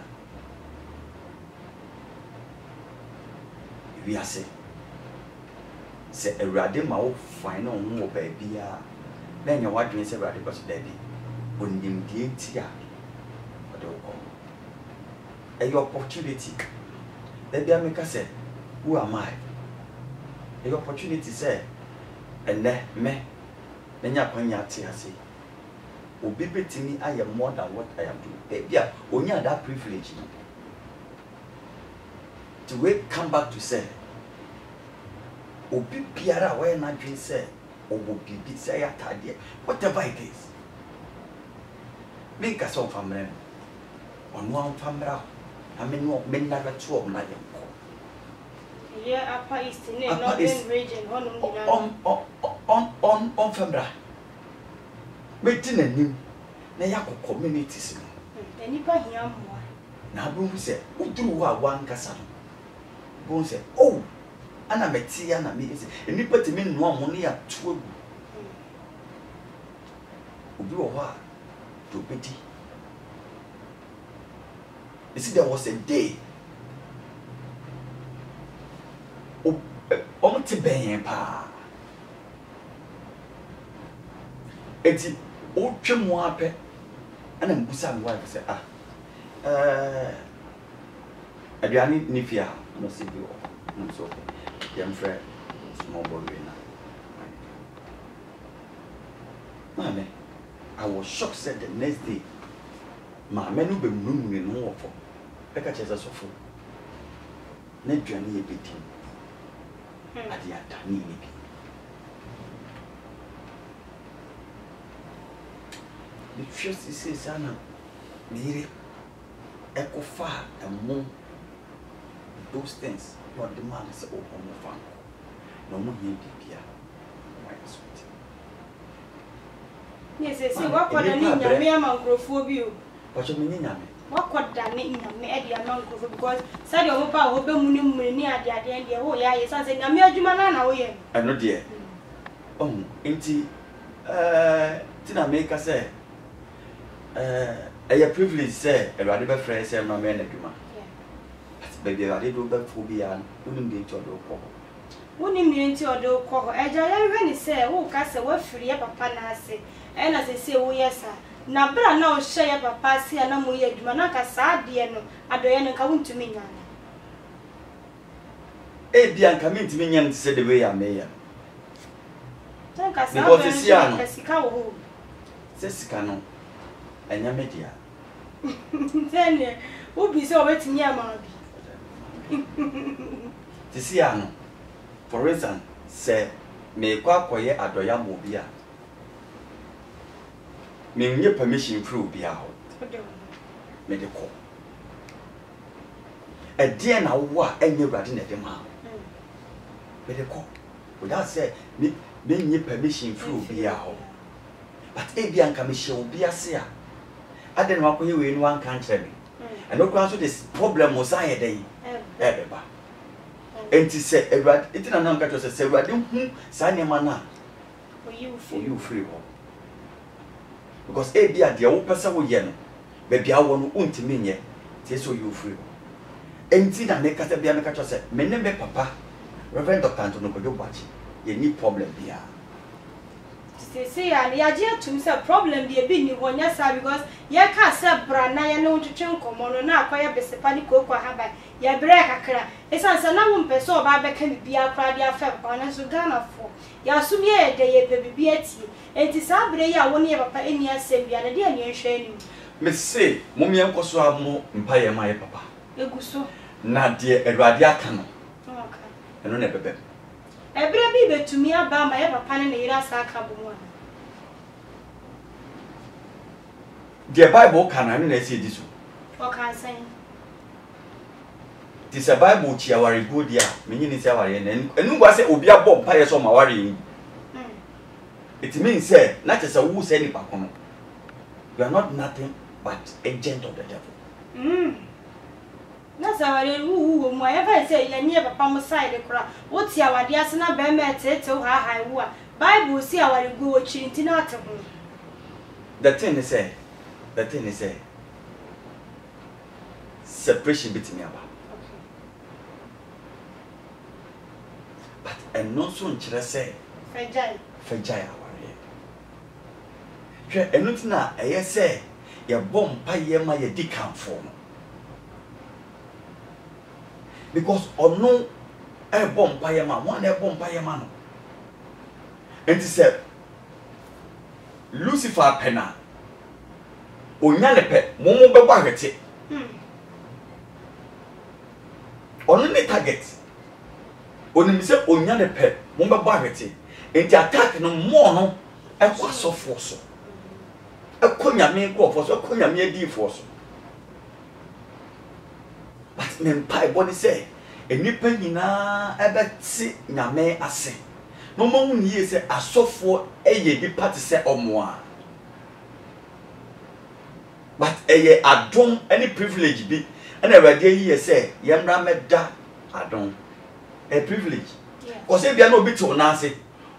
wi ase se ewrade ma wo fine no ho ba bia na nya wadwen se ewrade ko so da bi onim die ti a odo ko a opportunity da bia me ka se who am I a opportunity say ene me nya kwanya ate ase obi betimi I am more than what I am doing bia onya that privilege to we come back to say obi biara we na dwen say obo bibi say atade whatever it is me ka so famre onu am famra amenu men na to na ye ko yeah upper east in northern region on famra me tinanim na yakọ communities no enipa hia mo na bu se uduru wa wankasa no bu se oh ana meti ya na me se enipa timi no amu ne ya to agu obi wo ha to bedi. You see, there was a day Omo ti ben pa. Eti o twemu ape ana mbusa mi wife say aduane ni fia no si bi o so yam frɛ small boy na. Mame, I was shocked said the next day mame no be mununu no wo fo e ka chese sofo na aduane ye beti ade atani ni bi the first is sana mire ekofa emo those things not the man is open mo fan no mo hin bibia why is it yes what koda ni nyame amankrofo bi o what you mean nyame what koda ni nyame e dia amankrofo because said o pa o be muni ni ade de wo ya ye say nyame adwuma na wo ye eno de enti tina make say a privilege say Erade be frɛ say no me na adwuma baby Erade do be phobia unim de ntodo kɔ wonim ni ntodo kɔ eja ya hwe ni say wo ka say wa firi ya papa na ase e na say wo yesa na bra na o hye ya papa ase na mo ye adwuma na ka saa de no adoye no ka wontumi nya e bia nka me ntimi nya ntse de we ya me ya tanka saa because sia no sika wo se sika no enya media tene ubi se obetimi ama bi sia no for instance say me kwa koye adoya mo bia me nye permission through bia ho me de ko e die na wo a enye Erade na de ma me de ko without say me nye permission through bia ho but e bia nka me hye bia se a ade no akoye we no an kan kire me and no kwan so this problem was I dey ebeba enti se Erade itina na nka to se Erade hu sa nyema na for you free ho because e bia de wo pese wo ye no be bia wo no untimi nye ti so you free enti na me kasa bia me ka to se me ne me papa Reverend Dr. Antonio Kodwo Boakye ye ni problem bia say ya je atum say problem dey be ni wonya sa because ye ka say bra na ye no twetwe nkomo no na akoya besepa ni kokwa haba ye bre kakra esansa na wo mpese oba be ka bibia kra dia fa pa na so Ghana fo ya sumi ye de ye be bibia tie enti sa bre ya wo ne ye papa eni asem bia na de eni ehwe ni me say mo me enkoso amo mpa ye ma ye papa eguso na de Erade aka no okay eno na bebe ebre bi betumi aba ma ye papa ne ne yira sa aka bo mu the Bible can I na say this o kan san this Bible chi aware go dia menyi ni say aware na enu gwa say obi abo mpa ye so ma aware it means say na say who say ni pakono you are not nothing but agent of the devil na zaware wu mu aya say ye nye papa mo side kura wo ti awade ase na be me tete wo ha ha wu a Bible si aware go wo chirinti na ate ho the thing is separation between aba but and no so nkyere say fejai aware hwe enutina eye say ye bom pa ye ma ye dikanfo no because ono e bom pa ye ma one e bom pa ye ma no enti say Lucifer pena onya le pe momo be gba hwete ono ne target onim se onya le pe momo be gba hwete enti attack no mo no e kwa so force e konya me ko force e konya me di force but me pai body say enipa nyina e be ti nyame ase no mo hu ye se asofo eye di party se omoa but eye adom any privilege bi and Erade here say yemra meda adom a privilege because if you no be to na say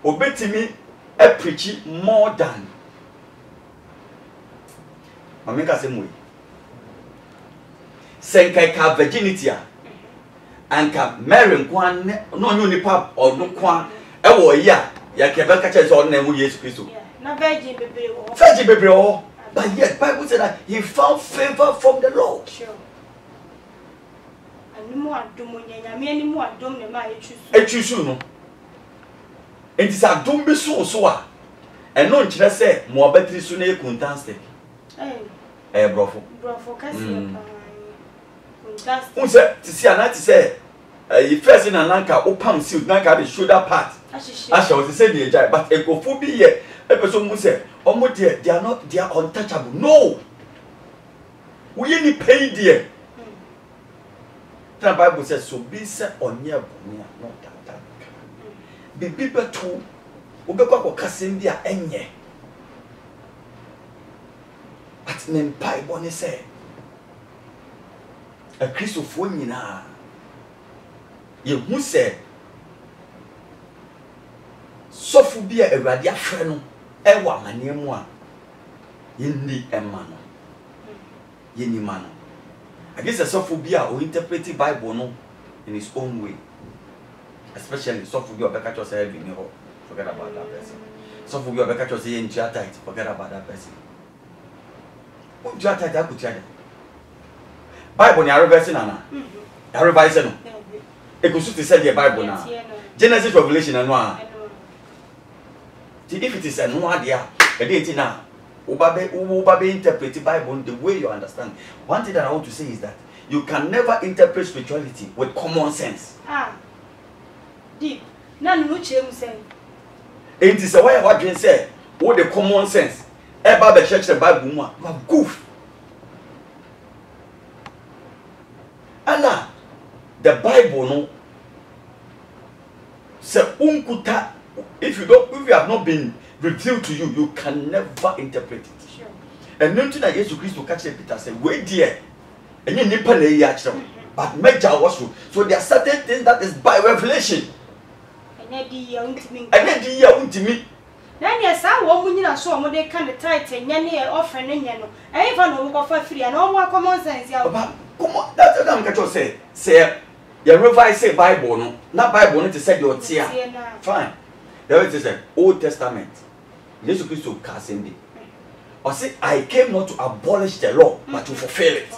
obetimi e preach more than mameka say moy senkai ka virginity a anka Mary nkwan no nyu nipa odun kwa e wo ya ya kebe ka che so na mu Yesu Kristo na virgin bebre wo virgin bebre wo but yet Bible said that he found favor from the Lord. Sure. Animu adom nyanya me animu adom ne ma echusu no enti sa adom bi so a eno nkire se mo batiri so na ekuntanste brofo kasi kuntanste unse tisi anati se you first na nanka opam suit nanka the shoulder part asha was say the ejai but ekofo bi ye epeso mu se omo they are not, they are untouchable. No, we any pay there. The Bible says so be set on near bonia not that be people too ubekwa ko kasim dia enye but men pai boni say a Christopher nyina ye hu say sofu bia awade ahwe no ewa manemu a yindi emma no yeni ma no I guess a sofu bia o interpret the Bible no in his own way, especially sofu bia obeka cho say every no forget about that person. Sofu bia obeka cho say in tight, forget about that person. O tight akutia Bible ni reverse na revise no e go suit say the Bible na Genesis Revelation no a if it is a no idea e dey na Ubabe interpret the Bible the way you understand. One thing that I want to say is that you can never interpret spirituality with common sense. Deep. None no change say. It is a way what you say. What the common sense. About the church the Bible you have goof. And now the Bible no say unkuta if you have not been revealed to you, you can never interpret it. Sure. And nothing that Jesus Christ will catch Peter say, wait dear, and you nipa na yachro, but major was so there are certain things that is by revelation. And then the ultimate. Then yes, I won't win a show when they can the title, any offering in yano. I even know go for free and all more common sense. Come on, that's what I'm going to say. Say, you revise say Bible, no, not Bible, need to say your tear. Fine. There is an Old Testament. Jesus Christ will cast in. Or say, I came not to abolish the law, but to fulfill it.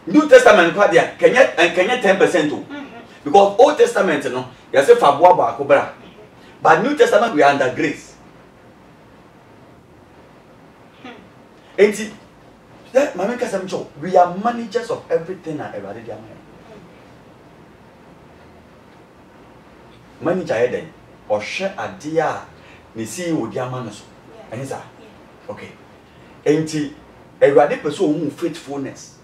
New Testament, can you 10% too? Because Old Testament, you know, you say Fabuaba Cobra. But New Testament, we are under grace. And we are managers of everything and everything. Manager Eden or share a dear Nisi would Yamanos. And is that okay? Ain't a radical person faithfulness.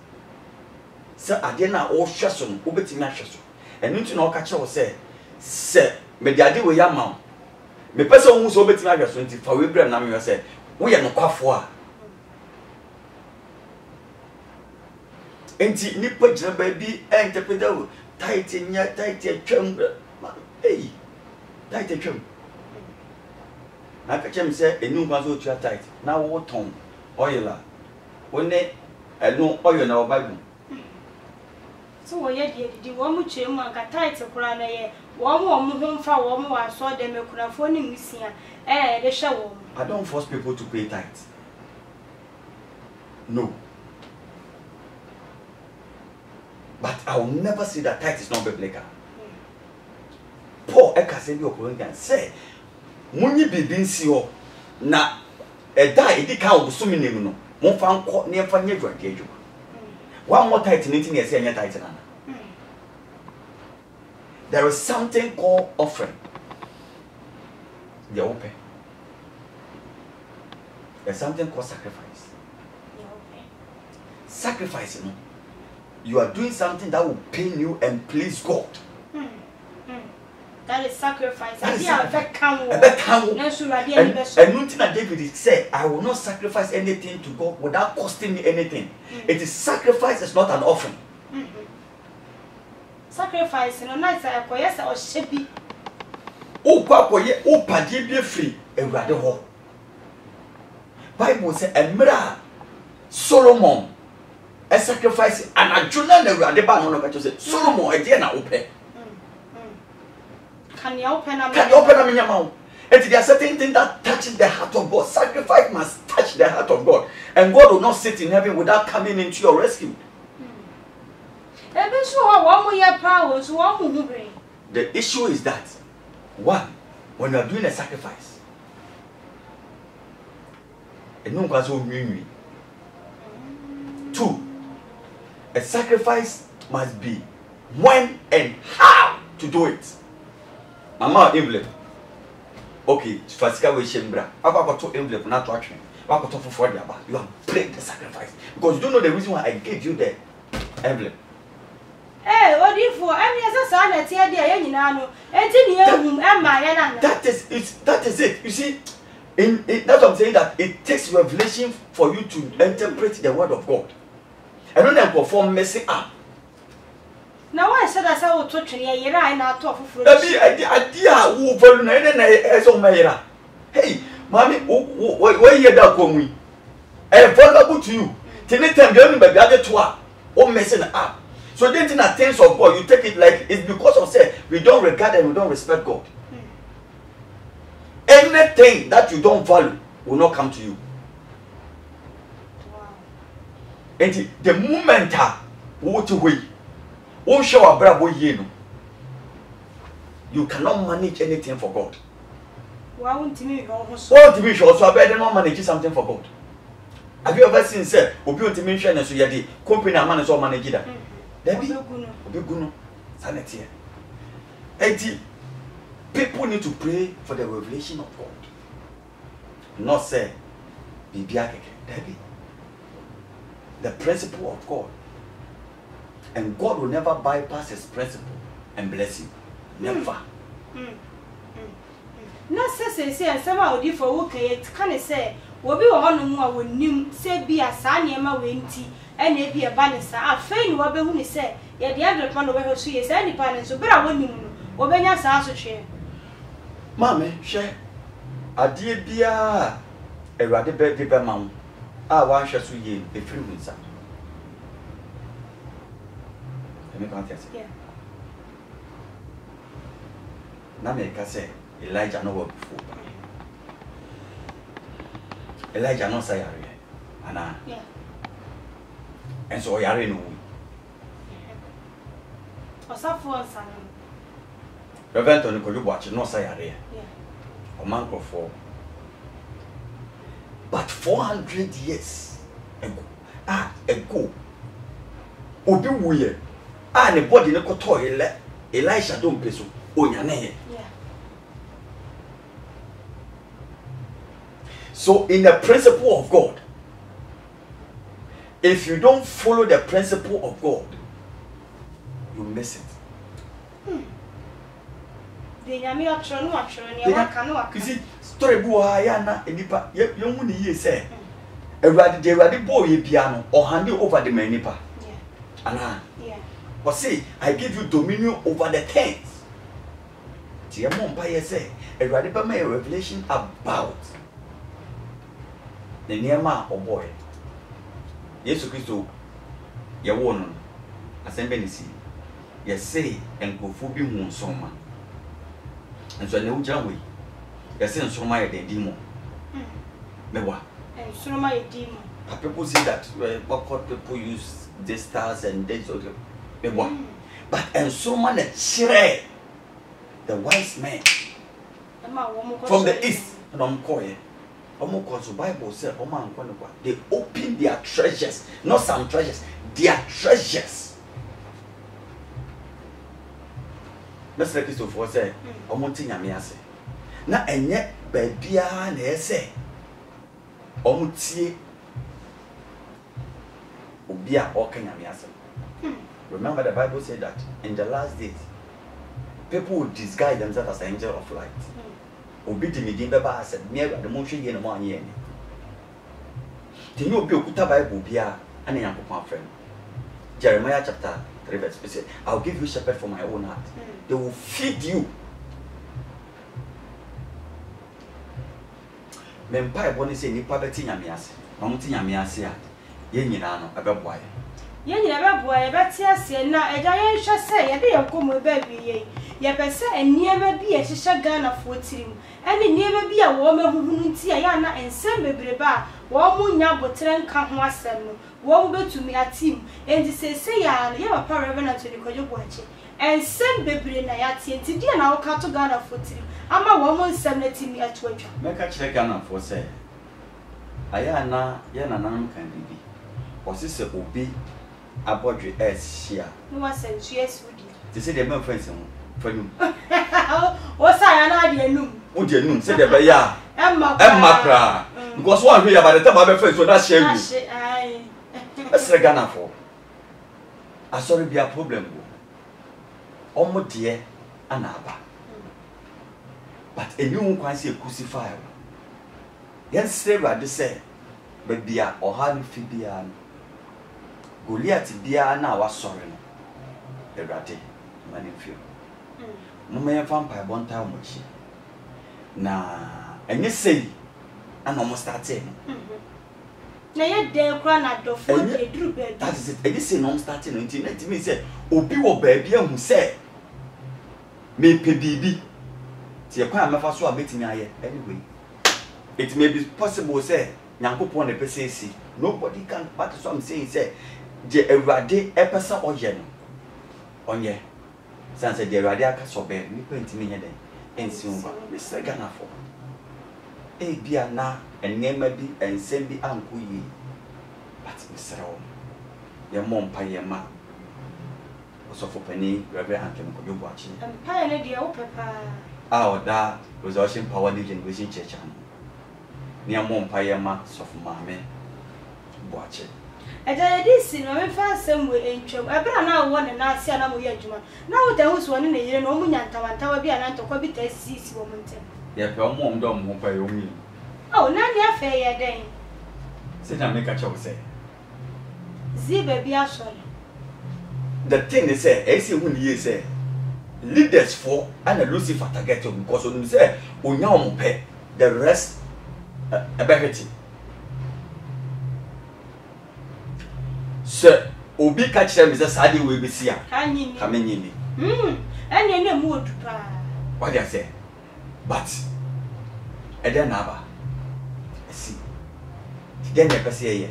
Sir, I did not all shasson, Ubeti Mashasso. And into no catcher will say, Sir, Mediadi will Yamam. Me person who's Ubeti Mashasso, for we bring Namia said, we are no quafua. Ain't it nipper baby and the pedal tight in your tight chamber. Hey, tight a trim. I catch him say a new one's tight. Now what tone? Oiler. When they no oil in our Bible. So, yet, the one which you want a tight to crown a year. One more for one more, I saw them a crafting missing. The show. I don't force people to pay tight. No. But I will never say that tight is not biblical. Paul eka say bi Corinthians say munyi bibi nsi ho na eda edi ka obusumi nim no mo fa nko ne fa nya dwade adwuma one more tight nti na say anya tight na there is something called offering the open there's something called sacrifice sacrifice no you are doing something that will pain you and please God. That is sacrifice. That is sacrifice. And nothing that David said, I will not sacrifice anything to God without costing me anything. It is sacrifice, it's not an offering. Sacrifice, no, not a or should be. Oh, Papa, oh, Paddy, be free, and rather Bible says, Emra Solomon, a sacrifice and a journal never the ban on the Solomon again open. Can you open a mouth? And there are certain things that touches the heart of God. Sacrifice must touch the heart of God. And God will not sit in heaven without coming into your rescue. The issue is that, one, when you are doing a sacrifice, two, a sacrifice must be when and how to do it. Mama envelope. Okay, Fasika we shembra. I got to envelope not to action. I got to for the about. You have break the sacrifice because you don't know the reason why I gave you the envelope. Hey, what if for any other son that here there you know? That is it. You see, that's what I'm saying, that it takes revelation for you to interpret the word of God. I don't have perform messing up. Now I said I saw to train a year and I talk for idea who for hey, mommy, where you that going? I vulnerable to you. Till time you only the other two or messing up. So then in the things of God, you take it like it's because of say we don't regard and we don't respect God. Anything that you don't value will not come to you. Wow. And the moment what way won't show a bravo you cannot manage anything for God. Why won't you What be sure so I better not manage something for God? Have you ever seen say obi to mention so you the company man so manage that? Debbie Obi sanity. People need to pray for the revelation of God. Not say Debbie. The principle of God. And God will never bypass his principle and bless you. Never. No say and somehow di for work it can say will be one more when you say be a son yama winty and it be a balance. I fain what be say, yet the other one over her she is any balance, so better when you will be as a chair. Mammy, share a dear beer a rather bad paper mount. I want you to ye a few minutes. Nameka say Elijah no work before. Elijah no say Anna. Yeah. And so Yari no. Or some for son. Reverend Tony could you watch no say area. Yeah. Or man for. But 400 years ago. Ago. Obi wuye. The body no koto Elisha don't peso. Yeah. So in the principle of God, if you don't follow the principle of God, you miss it. You see, story buayana enipa yomu ni ye say. Everybody boy piano or hand you over the manipa. Yeah. Anna. Yeah. But see, I give you dominion over the things. Dear mom, by say, a radical revelation about the near man or boy. Yes, Christo, your woman, as a benesi, yes, say, and go for being soma. And so, no jammy, yes, and so my demon. Mewa, and so my demon. People say that what people use the stars and days of the but and so man a chire the wise man from the east and Omkoye. The Bible said, they open their treasures, not some treasures, their treasures. Mr. Christopher said, Omonti Yamiase. Na enye babia na say, Omutie Obia Oka Yamiase. Remember, the Bible said that in the last days, people would disguise themselves as the angel of light. Obi di midin beba said, near the motion yen 1 year. The new Okuta Bible bia and a young friend. Jeremiah chapter 3 verse 6. I'll give you shepherd for my own heart. They will feed you. Mempai boni say nipa beti nyamiase. Mamuti nyamiase a ye nyina no abeboaye. Yen never boy, but yes, na a giant shall say, a dear come baby. Ye pese and never be a shisha gun of 14. And it never be a woman who tea Ayana and send baby bar. One moon botren come was seven. One go to me a team. And say, you have a paragon to the Kodwo. And send baby in Ayati and Tidia and our cattle gun of 14. I'm a woman 17 at 20. Make a check gun for say. Ayana, Yana Nam can be. Or sister will be a body as she was sent, yes, would you? To say the men friends for you. What's I an idea? Would you know? Say the Baya Emma, because one here by the time my friends will not share you. Let's Ghana for. I saw it be a problem. Almost dear and Abba. But a new one see a crucifier. Yes, say what they say. Babia or Harry Fibian. Goliath Bia now was sorry. A ratty, man in few. Mummy and vampire one time with she. Nah, and you say, and almost starting. Now you're there, crying at the foot, a drew bed. That is it. And you say, no starting until let me say, Obi or baby who say, may baby. See a crime of us who are meeting anyway. It may be possible, say, Yankupon a PCC. Nobody can, but some saying, say, the Erade a person or yen. On ye, since the Radia Casobe, we paint me then, and soon, Mr. Ghana for. A beer now, and name be and send the uncle ye. But Mr. O, your mom pay your ma. Also for penny, Reverend Anthony, you watching. And pay the old papa. Our da was ocean power legion within church. Near mom pay your ma, soft mammy. Watch it. And I did see no one some way in Chum. I better now one and I see another year. Now there was one in a year, no moon and Tawa be an antiquity test woman. Yeah, your mom don't move by your meal. Oh, none ya fair day. Sit and make a choice. Say, Z baby, I shall. The thing is, I see when you say, leaders for and a Lucifer target because when you say, Unyam pay the rest a benefit. Sir, Obi catch them is a sadi will be see. Coming in. And in a mood, what do I say? But I don't have. I see. Then I say, yeah,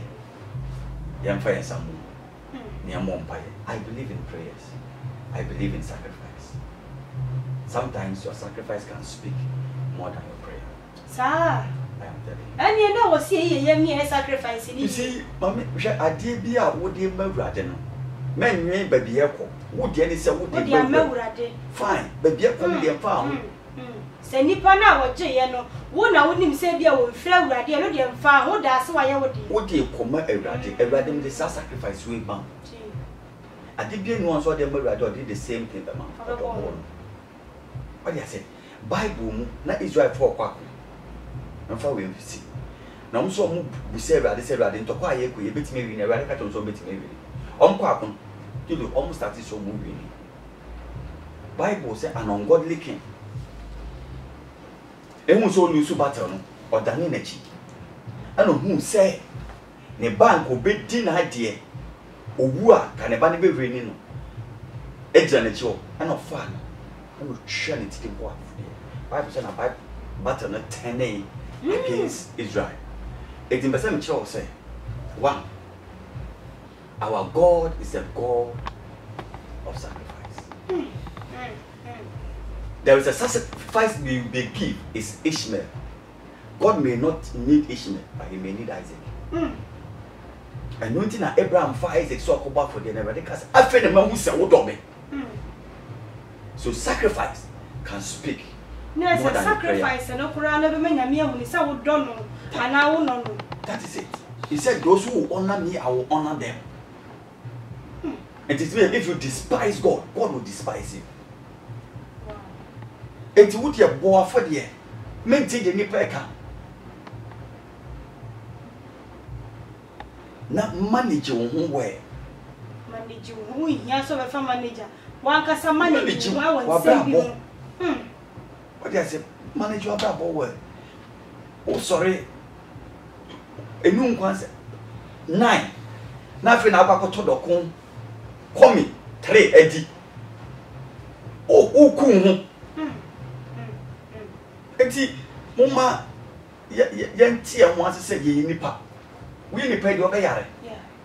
young fire some near Mompire. I believe in prayers. I believe in sacrifice. Sometimes your sacrifice can speak more than your prayer. Sir. And you know, see, you sacrifice. You see, Mammy, I did be out with the Mavradeno. Men may be equal. Would any say, would be a fine, but be a comedy found. Say Nipana or Jayano, one I wouldn't say, be a would fail radiant and found. What that's why I would you come a radim the sacrifice we bound. I did be one so the Mavrador did the same thing, the man. What do you say? Bible, not Israel for quack. And for we see. Now, so we say, I said, I didn't acquire a bit maybe in a radical so bit maybe. On quackon, you do almost started so moving. Bible said an ungodly king. And was all lose battle or done in a cheek. I know who say, the bank will be tin idea. Or work can a banny be raining. Eggs and a show, and of fun. I will share it to the wife. Bible said a battle not 10 against Israel. 18% sure say, one, our God is a God of sacrifice. There is a sacrifice we give is Ishmael. God may not need Ishmael, but he may need Isaac. And nothing that Abraham for Isaac so called for the never because I feel the man who said, "What me?" So sacrifice can speak. No, it's a sacrifice, and no Quran never meant a mere when he said, "Don't know," and I will not know. That is it. He said, "Those who honor me, I will honor them." It is mean if you despise God, God will despise you. And to what you bore for the maintain the nipper. Not manage your own way. Manage your own, yes, of a manager. One can manage you. What do I say? Manage your bad boy. Oh, sorry. A new concept. 9. na fe na abakoto dokon komi 3 edi o ku hu enti mama yenti e ho asese ye nipa we nipa di obeyare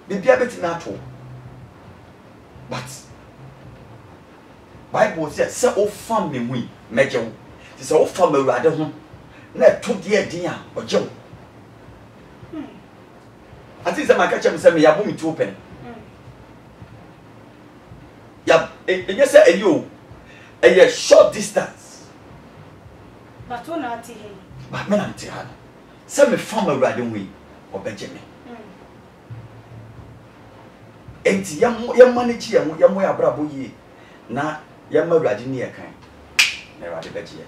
bibia beti na ato but Bible says se o fam me hu meje wo se o fam awurade ho na to de din a oje wo ati se maka chem se me yabo mi tu open ya enye se eyo a short distance but one ati he but me na nti ha se me fam awurade hu obeje me enti yam manage yam ya brabo yi na yam awurade ni e kan na awurade beje ye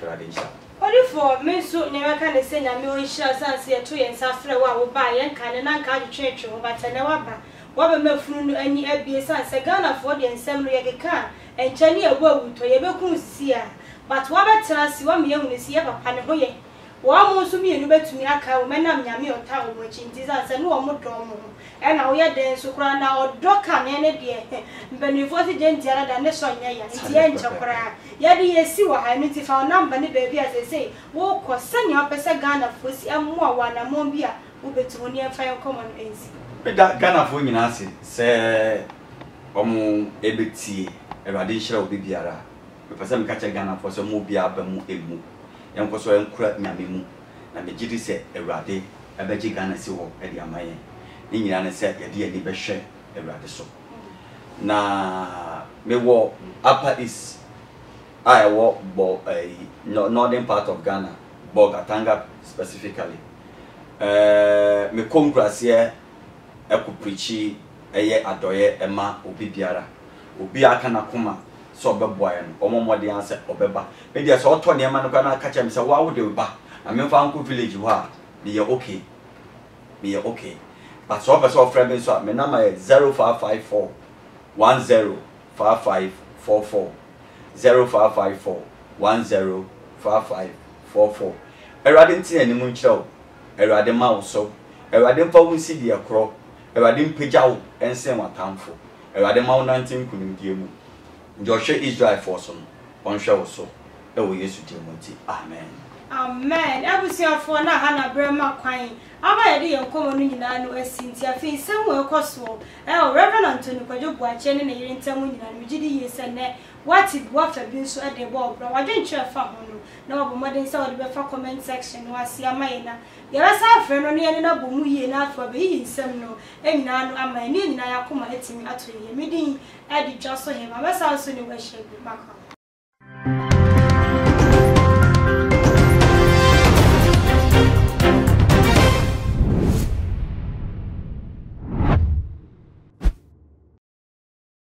awurade insha Only for me so never can say na me on share sense ye to yen safre wa wo ba yen kan na nka twetwe wo but na wa ba wa be mafunu no ani abie sense Ghana for the ensem no ye keka encha ni ebu awuto ye beku sia but wa betena si wa me ehunu si ye papa ne ho ye wa mo so me enu betumi aka wo menam nyame ota wo mo chinti sense no wo mo dom ho e na wo ye den so kura na odo kan ne de mbenifo si gentiara da ne so nya ya nti ye nche kura ya di yesi wa ha nti fa number ne baby as say wo ko sanya pese Ghana fo si amwa wa na mo bia wo betumo ne fa yo common ensi me da Ghana fo nyina se omo ebeti Ewurade nhira obi biara me pese me ka che Ghana fo so mo bia ba mu emu yanko so enkura nyame mu na me gidi se Ewurade ebeji Ghana si wo e di amaye ni nyina ne se ye de ani be hwe Ewurade so na me wo upper east I walk northern part of Ghana, Boakye specifically. Me kongrasiye eku preachi eye adoye ema obi biara. Obi aka na kuma so obeboa no. Omo mode anse obeba. Me dia so oto ne ma no kana ka chem se wa wo de ba. Na me fa anko village ho a me ye okay. Me ye okay. But so person of friend so me number 0554 105544 0554 105544. Ewurade nti ani mu nkyerɛw. Ewurade ma wo so. Ewurade mfa wo nsi de ekro. Ewurade mpagya wo ensen watamfo. Ewurade ma wo nantin kunimdie mu. Njohwe Israel force no. Onhwe wo so. Ewo Yesu di mu nti. Amen. Amen. Abusiafo na ha na brema kwan. Aba ye de yenkomo no nyina no asinti afi nsem wo ekoso. Reverend Anthony Kodwo Boakye ne yire ntamu nyina no gidi yese ne wati wafa bi nso ede bo obra wadwenche fa ho no na obo modern say odi be fa comment section no asia mayena ye rasa afre no ne na bo mu yie na afa be yi nsem no enyina no ama ne nyina yakoma etimi ato ye medin edi dwaso he ma besa so ne wa hye bi maka